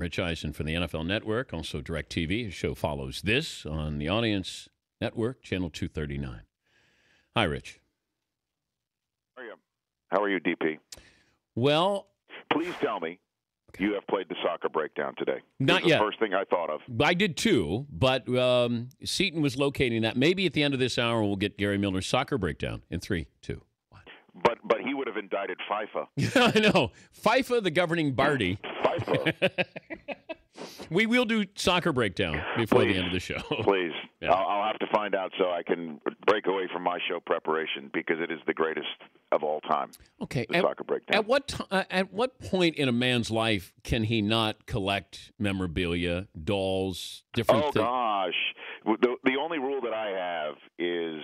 Rich Eisen for the NFL Network, also DirecTV. His show follows this on the Audience Network, Channel 239. Hi, Rich. How are you, DP? Well, please tell me you have played the soccer breakdown today. Not yet. The first thing I thought of. I did too, but Seton was locating that. Maybe at the end of this hour, we'll get Gary Miller's soccer breakdown in 3, 2, 1. But he would have indicted FIFA. I know. FIFA, the governing body. FIFA. We will do soccer breakdown before the end of the show. Please. Yeah. I'll have to find out so I can break away from my show preparation because it is the greatest of all time. Okay. The soccer breakdown. At what point in a man's life can he not collect memorabilia, dolls, different things? Oh, gosh. The only rule that I have is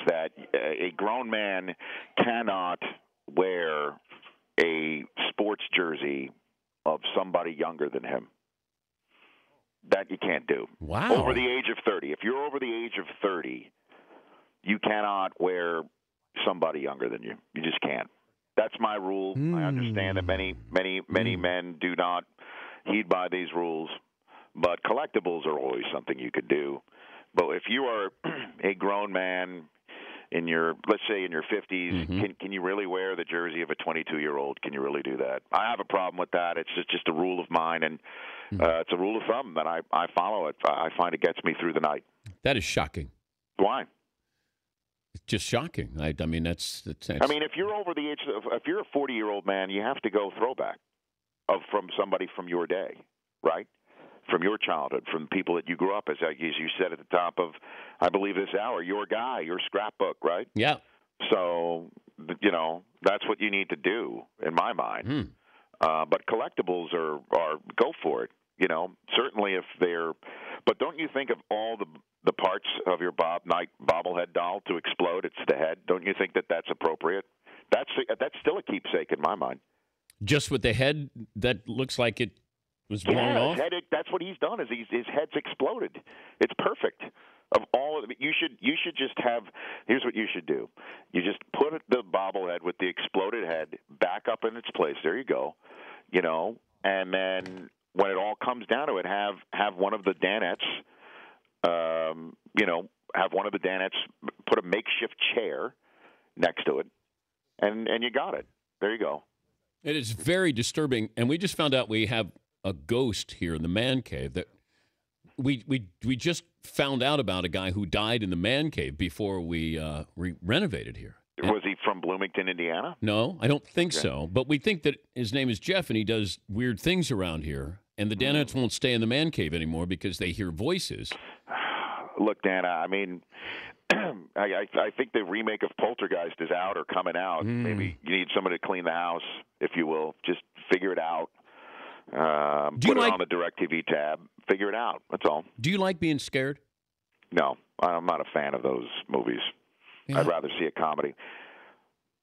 that a grown man cannot wear a sports jersey of somebody younger than him. That you can't do. Wow. Over the age of 30. If you're over the age of 30, you cannot wear somebody younger than you. You just can't. That's my rule. I understand that many men do not heed by these rules, but collectibles are always something you could do. But if you are a grown man in your, let's say in your 50s, can you really wear the jersey of a 22-year-old? Can you really do that? I have a problem with that. It's just a rule of mine, and it's a rule of thumb that I follow it. I find it gets me through the night. That is shocking. Why? It's just shocking. I mean, that's. I mean, if you're over the age of, if you're a 40-year-old man, you have to go throwback from somebody from your day, right? From your childhood, from people that you grew up as you said at the top of, I believe, this hour, your guy, your scrapbook, right? Yeah. So, that's what you need to do, in my mind. But collectibles are go for it. Certainly if they're, but don't you think of all the parts of your Bob Knight bobblehead doll to explode? It's the head. Don't you think that that's appropriate? That's still a keepsake in my mind. Just with the head that looks like it was blown off? That's what he's done. Is his head's exploded. It's perfect. Of all of it, you should just have. Here's what you should do. You just put the bobblehead with the exploded head back up in its place. There you go. And then when it all comes down to it, have one of the Danettes. Have one of the Danettes put a makeshift chair next to it, and you got it. There you go. It is very disturbing, and we just found out we have a ghost here in the man cave that we just found out about a guy who died in the man cave before we renovated here. Was he from Bloomington, Indiana? No, I don't think so. But we think that his name is Jeff, and he does weird things around here. And the Danettes won't stay in the man cave anymore because they hear voices. Look, Dana, I mean, I think the remake of Poltergeist is out or coming out. Maybe you need somebody to clean the house, if you will. Just figure it out. Put it on the DirecTV tab. Figure it out. That's all. Do you like being scared? No, I'm not a fan of those movies. Yeah. I'd rather see a comedy.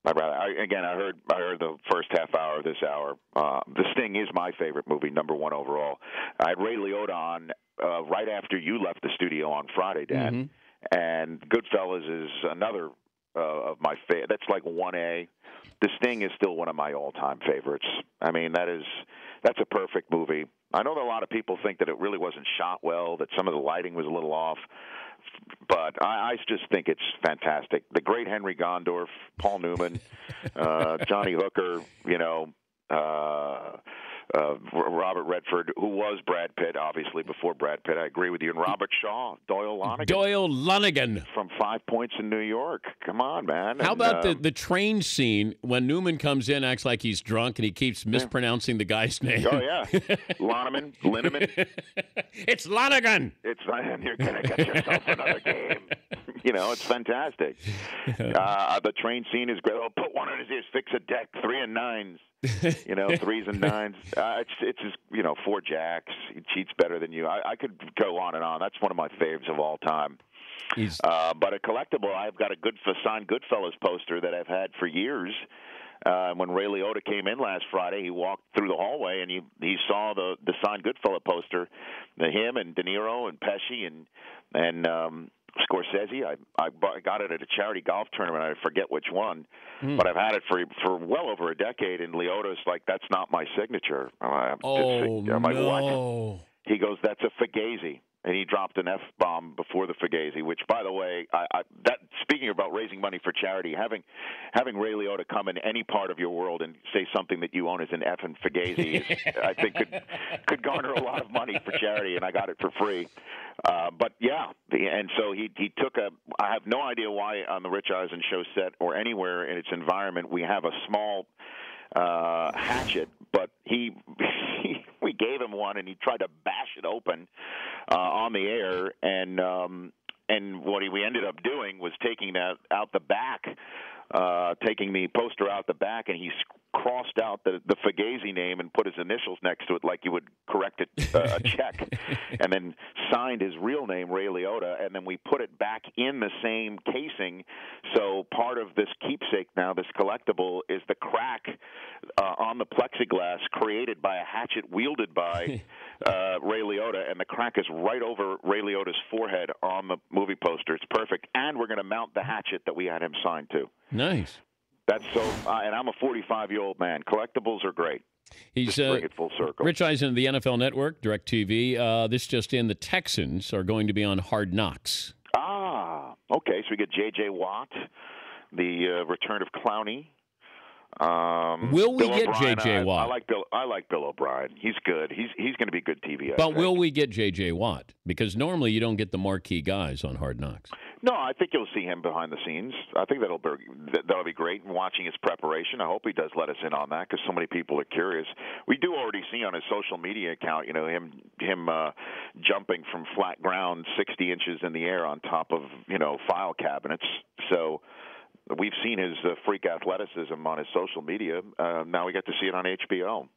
I heard the first half hour of this hour. The Sting is my favorite movie, number one overall. I had Ray Liotta on right after you left the studio on Friday, Dan. And Goodfellas is another of my favorite. That's like 1A. The Sting is still one of my all-time favorites. I mean, that's a perfect movie. I know that a lot of people think that it really wasn't shot well, that some of the lighting was a little off, but I just think it's fantastic. The great Henry Gondorf, Paul Newman, Johnny Hooker, Robert Redford, who was Brad Pitt, obviously, before Brad Pitt. I agree with you. And Robert Shaw, Doyle Lonigan. From 5 Points in New York. Come on, man. How about the train scene when Newman comes in, acts like he's drunk, and he keeps mispronouncing the guy's name? Oh, yeah. Linneman. It's Lonigan. You're going to get yourself another game. It's fantastic. The train scene is great. Oh, put one on his ears, fix a deck, 3 and 9s. 3s and 9s. It's just, 4 jacks. He cheats better than you. I could go on and on. That's one of my faves of all time. But a collectible, I've got a signed Goodfellas poster that I've had for years. When Ray Liotta came in last Friday, he walked through the hallway and he saw the signed Goodfellas poster, him and De Niro and Pesci and Scorsese. I got it at a charity golf tournament. I forget which one, but I've had it for well over a decade. And Liotta's like, that's not my signature. I'm like, no. what? He goes, that's a Fugazi. And he dropped an F-bomb before the Fugazi, which, by the way, that speaking about raising money for charity, having Ray Liotta come in any part of your world and say something that you own is an effing Fugazi, I think could garner a lot of money for charity, and I got it for free. But yeah, and so he took I have no idea why on the Rich Eisen show set or anywhere in its environment we have a small hatchet, but we gave him one, and he tried to bash it open on the air, and what we ended up doing was taking that out the back, taking the poster out the back, and he crossed out the Fugazi name and put his initials next to it like you would correct a check, and then signed his real name, Ray Liotta, and then we put it back in the same casing. So part of this keepsake now, this collectible, is the crack on the plexiglass created by a hatchet wielded by Ray Liotta, and the crack is right over Ray Liotta's forehead on the movie poster. It's perfect, and we're going to mount the hatchet that we had him signed to. Nice. That's so, and I'm a 45-year-old man. Collectibles are great. He's bring it full circle. Rich Eisen of the NFL Network, DirecTV. This just in: the Texans are going to be on Hard Knocks. Ah, okay. So we get J.J. Watt, the return of Clowney. Will we get J.J. Watt? I like Bill O'Brien. He's good. He's going to be good TV. But will we get J.J. Watt? Because normally you don't get the marquee guys on Hard Knocks. No, I think you'll see him behind the scenes. I think that'll be great. And watching his preparation, I hope he does let us in on that because so many people are curious. We do already see on his social media account, him jumping from flat ground 60 inches in the air on top of file cabinets. So we've seen his freak athleticism on his social media. Now we get to see it on HBO.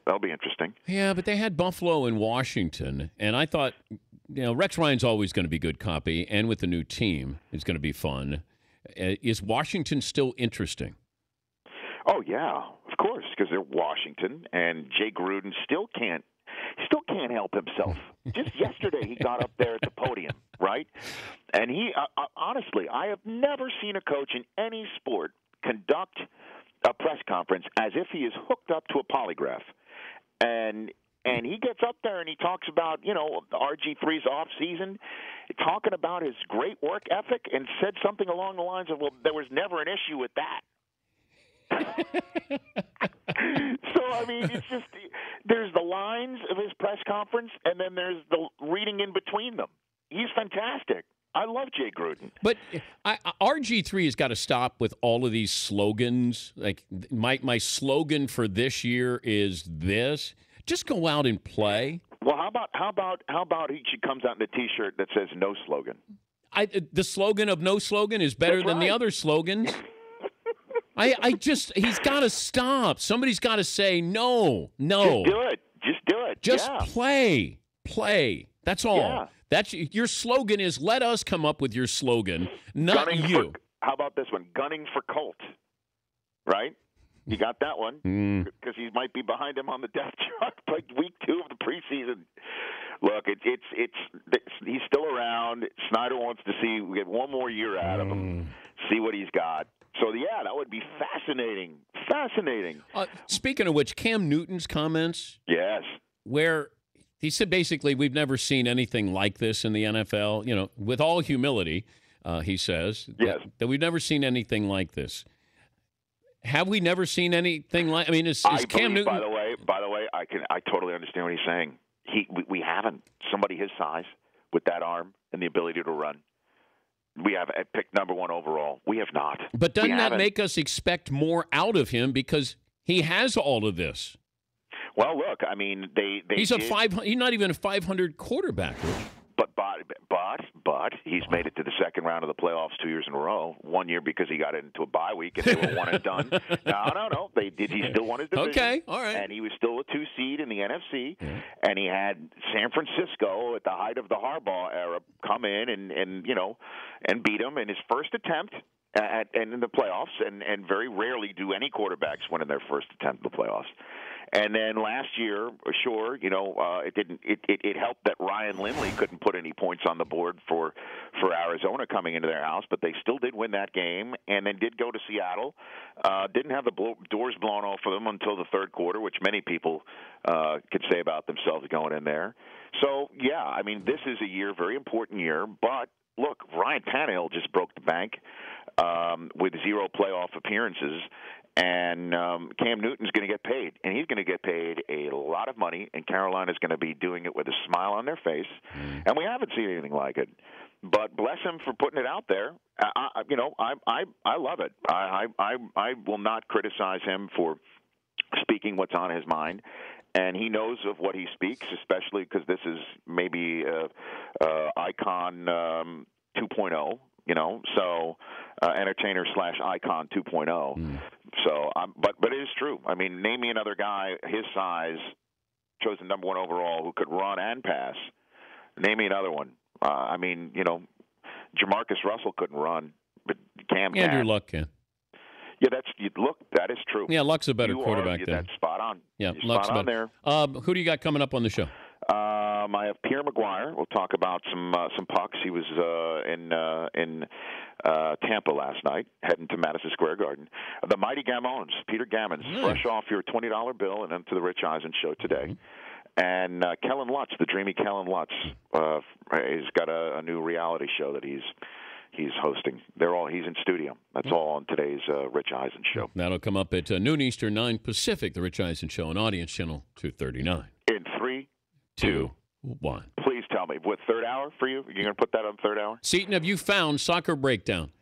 That'll be interesting. Yeah, but they had Buffalo and Washington, and I thought, Rex Ryan's always going to be good copy, and with the new team, it's going to be fun. Is Washington still interesting? Oh, yeah, of course, because they're Washington, and Jay Gruden still can't help himself. Just yesterday, he got up there at the podium, right? And he, honestly, I have never seen a coach in any sport conduct a press conference as if he is hooked up to a polygraph. And he gets up there and he talks about, RG3's off season, talking about his great work ethic, and said something along the lines of, well, there was never an issue with that. So, I mean, it's just, there's the lines of his press conference, and then there's the reading in between them. He's fantastic. I love Jay Gruden. But RG3 has got to stop with all of these slogans. Like, my slogan for this year is this. Just go out and play. Well, how about he comes out in a T-shirt that says no slogan? The slogan of no slogan is better than the other slogans. He's got to stop. Somebody's got to say no. Just do it. Just play. That's all. Yeah. That's your slogan is let us come up with your slogan, not you. How about this one? Gunning for Colt. Right? You got that one because he might be behind him on the depth chart by week 2 of the preseason. Look, he's still around. Snyder wants to get one more year out of him, see what he's got. So, yeah, that would be fascinating. Fascinating. Speaking of which, Cam Newton's comments. Yes. Where he said basically we've never seen anything like this in the NFL. With all humility, he says that we've never seen anything like this. Have we never seen anything like? I mean, is Cam Newton? By the way, I totally understand what he's saying. We haven't somebody his size with that arm and the ability to run. We have picked number 1 overall. We have not. But doesn't that make us expect more out of him because he has all of this? Well, look, I mean, he's not even a 500 quarterback. But he's made it to the second round of the playoffs 2 years in a row. 1 year because he got into a bye week and they were one and done. No. He still won his division. Okay, all right. And he was still a 2 seed in the NFC. Yeah. And he had San Francisco at the height of the Harbaugh era come in and beat him in his first attempt. and in the playoffs, and very rarely do any quarterbacks win in their first attempt at the playoffs. And then last year, sure, it didn't. It helped that Ryan Lindley couldn't put any points on the board for Arizona coming into their house, but they still did win that game, and then did go to Seattle. Didn't have the doors blown off for them until the third quarter, which many people could say about themselves going in there. So yeah, I mean, this is a year, very important year, but. Look, Ryan Tannehill just broke the bank with 0 playoff appearances, and Cam Newton's going to get paid, and he's going to get paid a lot of money, and Carolina's going to be doing it with a smile on their face, and we haven't seen anything like it. But bless him for putting it out there. I love it. I will not criticize him for speaking what's on his mind. And he knows of what he speaks, especially because this is maybe Icon 2.0, so entertainer / Icon 2.0. So, but it is true. I mean, name me another guy his size, chosen number 1 overall, who could run and pass. Name me another one. I mean, Jamarcus Russell couldn't run, but Cam can. Andrew Luck can. Yeah, that is true. Yeah, Luck's a better quarterback than. That's spot on. Yeah, You're Luck's spot on better. there. Who do you got coming up on the show? I have Pierre McGuire. We'll talk about some pucks. He was in Tampa last night, heading to Madison Square Garden. The Mighty Gamons, Peter Gammons, fresh off your $20 bill and into the Rich Eisen show today. And Kellen Lutz, the dreamy Kellen Lutz, he's got a new reality show that he's hosting. He's in studio. That's all on today's Rich Eisen show. That'll come up at noon Eastern, 9 Pacific, the Rich Eisen show on Audience Channel 239. In 3, 2, 1. Please tell me, what, third hour for you? You're going to put that on third hour? Seton, have you found Soccer Breakdown?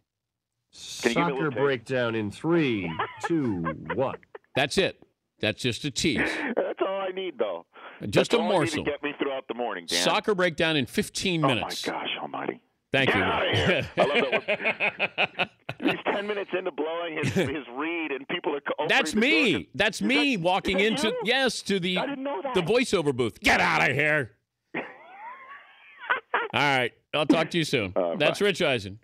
Soccer Breakdown in 3, 2, 1. That's it. That's just a tease. That's all I need, though. Just That's a all morsel. I need to get me throughout the morning, Dan. Soccer Breakdown in 15 minutes. Oh, my gosh almighty. Thank Get you. out of here. I love that. He's 10 minutes into blowing his read, and people are opening That's the me. doors. That's me walking into you? to the I didn't know that. the voiceover booth. Get out of here. All right. I'll talk to you soon. That's bye. Rich Eisen.